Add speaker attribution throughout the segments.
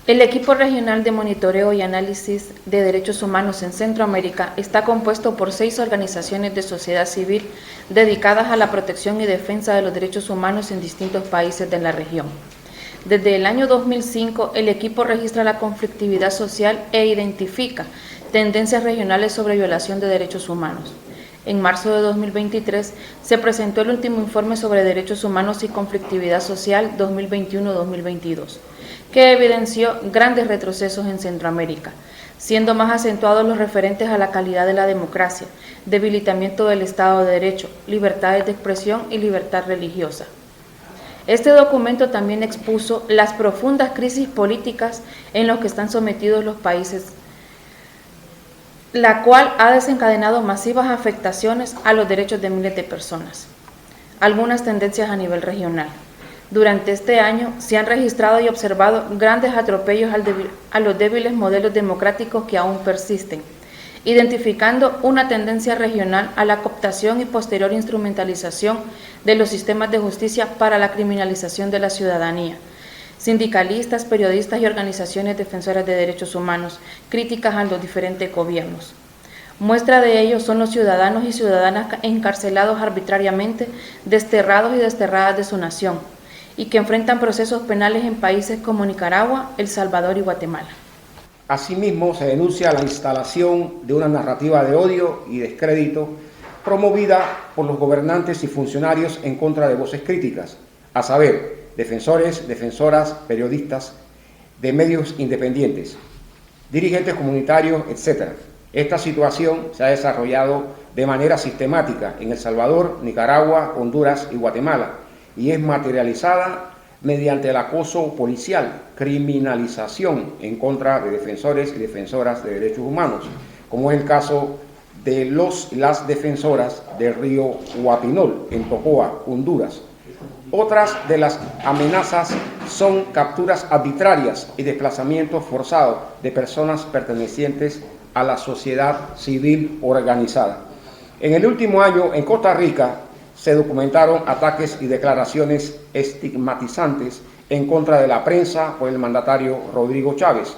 Speaker 1: El equipo regional de monitoreo y análisis de derechos humanos en Centroamérica está compuesto por 6 organizaciones de sociedad civil dedicadas a la protección y defensa de los derechos humanos en distintos países de la región. Desde el año 2005, el equipo registra la conflictividad social e identifica tendencias regionales sobre violación de derechos humanos. En marzo de 2023 se presentó el último informe sobre derechos humanos y conflictividad social 2021-2022, que evidenció grandes retrocesos en Centroamérica, siendo más acentuados los referentes a la calidad de la democracia, debilitamiento del Estado de Derecho, libertades de expresión y libertad religiosa. Este documento también expuso las profundas crisis políticas en las que están sometidos los países, la cual ha desencadenado masivas afectaciones a los derechos de miles de personas. Algunas tendencias a nivel regional. Durante este año se han registrado y observado grandes atropellos a los débiles modelos democráticos que aún persisten, identificando una tendencia regional a la cooptación y posterior instrumentalización de los sistemas de justicia para la criminalización de la ciudadanía. Sindicalistas, periodistas y organizaciones defensoras de derechos humanos, críticas a los diferentes gobiernos. Muestra de ello son los ciudadanos y ciudadanas encarcelados arbitrariamente, desterrados y desterradas de su nación, y que enfrentan procesos penales en países como Nicaragua, El Salvador y Guatemala.
Speaker 2: Asimismo, se denuncia la instalación de una narrativa de odio y descrédito promovida por los gobernantes y funcionarios en contra de voces críticas, a saber, defensores, defensoras, periodistas, de medios independientes, dirigentes comunitarios, etc. Esta situación se ha desarrollado de manera sistemática en El Salvador, Nicaragua, Honduras y Guatemala, y es materializada mediante el acoso policial, criminalización en contra de defensores y defensoras de derechos humanos, como es el caso de las defensoras del río Huapinol, en Tocoa, Honduras. Otras de las amenazas son capturas arbitrarias y desplazamientos forzados de personas pertenecientes a la sociedad civil organizada. En el último año, en Costa Rica, se documentaron ataques y declaraciones estigmatizantes en contra de la prensa por el mandatario Rodrigo Chávez.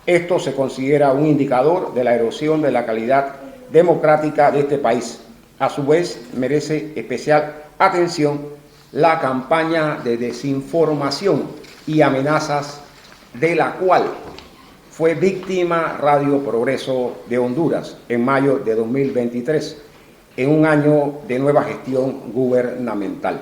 Speaker 2: Esto se considera un indicador de la erosión de la calidad democrática de este país. A su vez, merece especial atención la campaña de desinformación y amenazas de la cual fue víctima Radio Progreso de Honduras en mayo de 2023, en un año de nueva gestión gubernamental.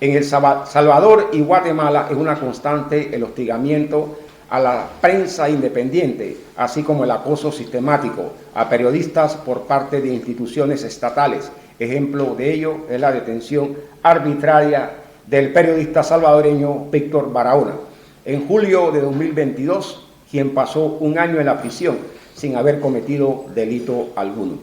Speaker 2: En El Salvador y Guatemala es una constante el hostigamiento a la prensa independiente, así como el acoso sistemático a periodistas por parte de instituciones estatales. Ejemplo de ello es la detención arbitraria del periodista salvadoreño Víctor Barahona en julio de 2022, quien pasó un año en la prisión sin haber cometido delito alguno.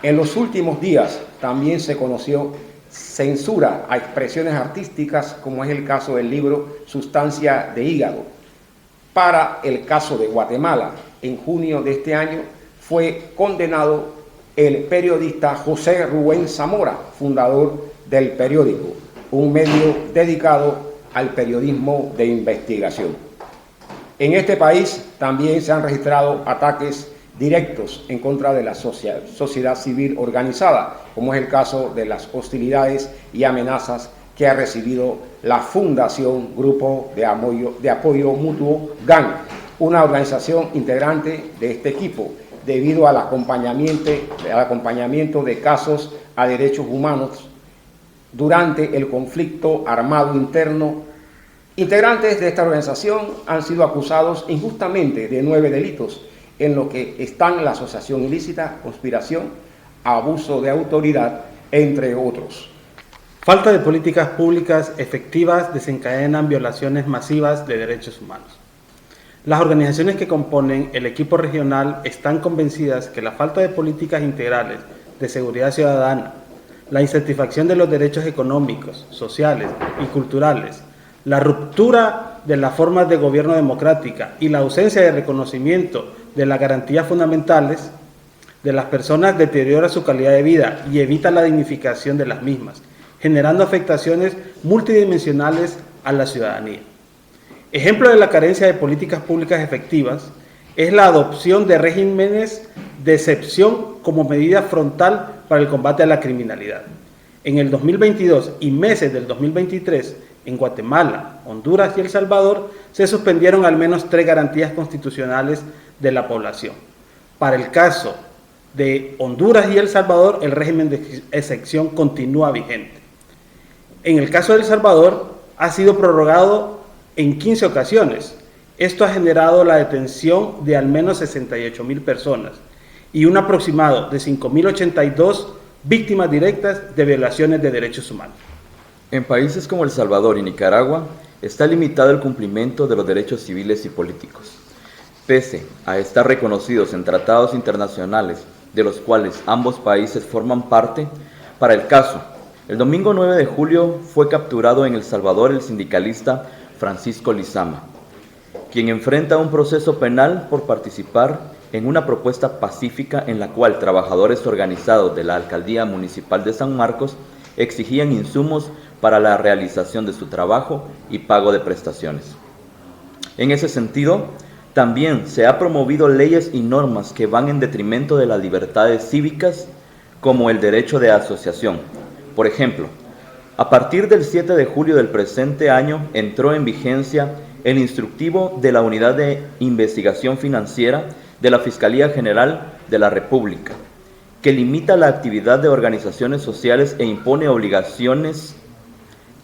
Speaker 2: En los últimos días también se conoció censura a expresiones artísticas, como es el caso del libro Sustancia de Hígado. Para el caso de Guatemala, en junio de este año fue condenado el periodista José Rubén Zamora, fundador del periódico, un medio dedicado al periodismo de investigación. En este país también se han registrado ataques directos en contra de la sociedad civil organizada, como es el caso de las hostilidades y amenazas que ha recibido la Fundación Grupo de Apoyo Mutuo GAN, una organización integrante de este equipo, debido al acompañamiento de casos a derechos humanos durante el conflicto armado interno. Integrantes de esta organización han sido acusados injustamente de 9 delitos, en lo que están la asociación ilícita, conspiración, abuso de autoridad, entre otros.
Speaker 3: Falta de políticas públicas efectivas desencadenan violaciones masivas de derechos humanos. Las organizaciones que componen el equipo regional están convencidas que la falta de políticas integrales de seguridad ciudadana, la insatisfacción de los derechos económicos, sociales y culturales, la ruptura de las formas de gobierno democrática y la ausencia de reconocimiento de las garantías fundamentales de las personas deteriora su calidad de vida y evita la dignificación de las mismas, generando afectaciones multidimensionales a la ciudadanía. Ejemplo de la carencia de políticas públicas efectivas es la adopción de regímenes de excepción como medida frontal para el combate a la criminalidad. En el 2022 y meses del 2023, en Guatemala, Honduras y El Salvador, se suspendieron al menos 3 garantías constitucionales de la población. Para el caso de Honduras y El Salvador, el régimen de excepción continúa vigente. En el caso de El Salvador, ha sido prorrogado en 15 ocasiones. Esto ha generado la detención de al menos 68,000 personas y un aproximado de 5.082 víctimas directas de violaciones de derechos humanos.
Speaker 4: En países como El Salvador y Nicaragua está limitado el cumplimiento de los derechos civiles y políticos. Pese a estar reconocidos en tratados internacionales de los cuales ambos países forman parte, para el caso, el domingo 9 de julio fue capturado en El Salvador el sindicalista Francisco Lizama, quien enfrenta un proceso penal por participar en una propuesta pacífica en la cual trabajadores organizados de la Alcaldía Municipal de San Marcos exigían insumos para la realización de su trabajo y pago de prestaciones. En ese sentido, también se ha promovido leyes y normas que van en detrimento de las libertades cívicas, como el derecho de asociación. Por ejemplo, a partir del 7 de julio del presente año entró en vigencia el instructivo de la Unidad de Investigación Financiera de la Fiscalía General de la República, que limita la actividad de organizaciones sociales e impone obligaciones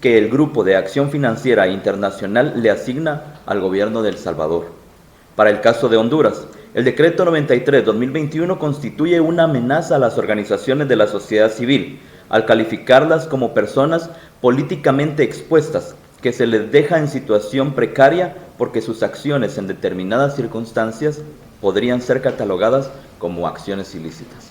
Speaker 4: que el Grupo de Acción Financiera Internacional le asigna al gobierno de El Salvador. Para el caso de Honduras, el Decreto 93/2021 constituye una amenaza a las organizaciones de la sociedad civil, al calificarlas como personas políticamente expuestas, que se les deja en situación precaria porque sus acciones en determinadas circunstancias podrían ser catalogadas como acciones ilícitas.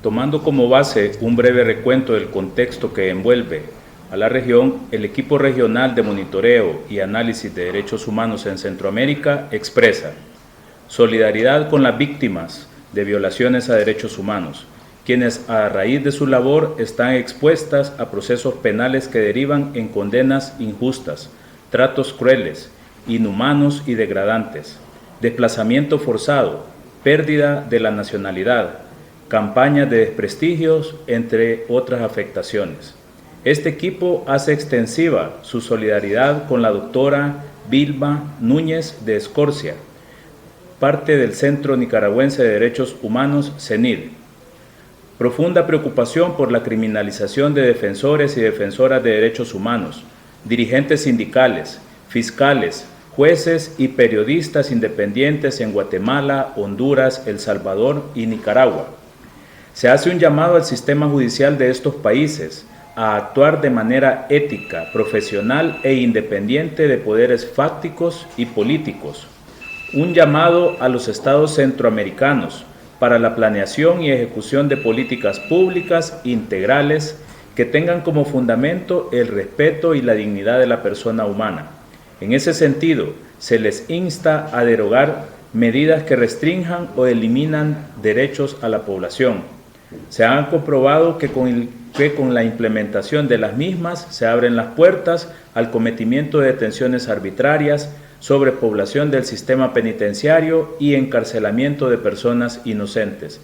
Speaker 5: Tomando como base un breve recuento del contexto que envuelve a la región, el equipo regional de monitoreo y análisis de derechos humanos en Centroamérica expresa solidaridad con las víctimas de violaciones a derechos humanos, quienes a raíz de su labor están expuestas a procesos penales que derivan en condenas injustas, tratos crueles, inhumanos y degradantes, desplazamiento forzado, pérdida de la nacionalidad, campañas de desprestigios, entre otras afectaciones. Este equipo hace extensiva su solidaridad con la doctora Vilma Núñez de Escorcia, parte del Centro Nicaragüense de Derechos Humanos, CENID. Profunda preocupación por la criminalización de defensores y defensoras de derechos humanos, dirigentes sindicales, fiscales, jueces y periodistas independientes en Guatemala, Honduras, El Salvador y Nicaragua. Se hace un llamado al sistema judicial de estos países a actuar de manera ética, profesional e independiente de poderes fácticos y políticos. Un llamado a los estados centroamericanos para la planeación y ejecución de políticas públicas integrales que tengan como fundamento el respeto y la dignidad de la persona humana. En ese sentido, se les insta a derogar medidas que restrinjan o eliminan derechos a la población. Se ha comprobado que con la implementación de las mismas se abren las puertas al cometimiento de detenciones arbitrarias, sobrepoblación del sistema penitenciario y encarcelamiento de personas inocentes.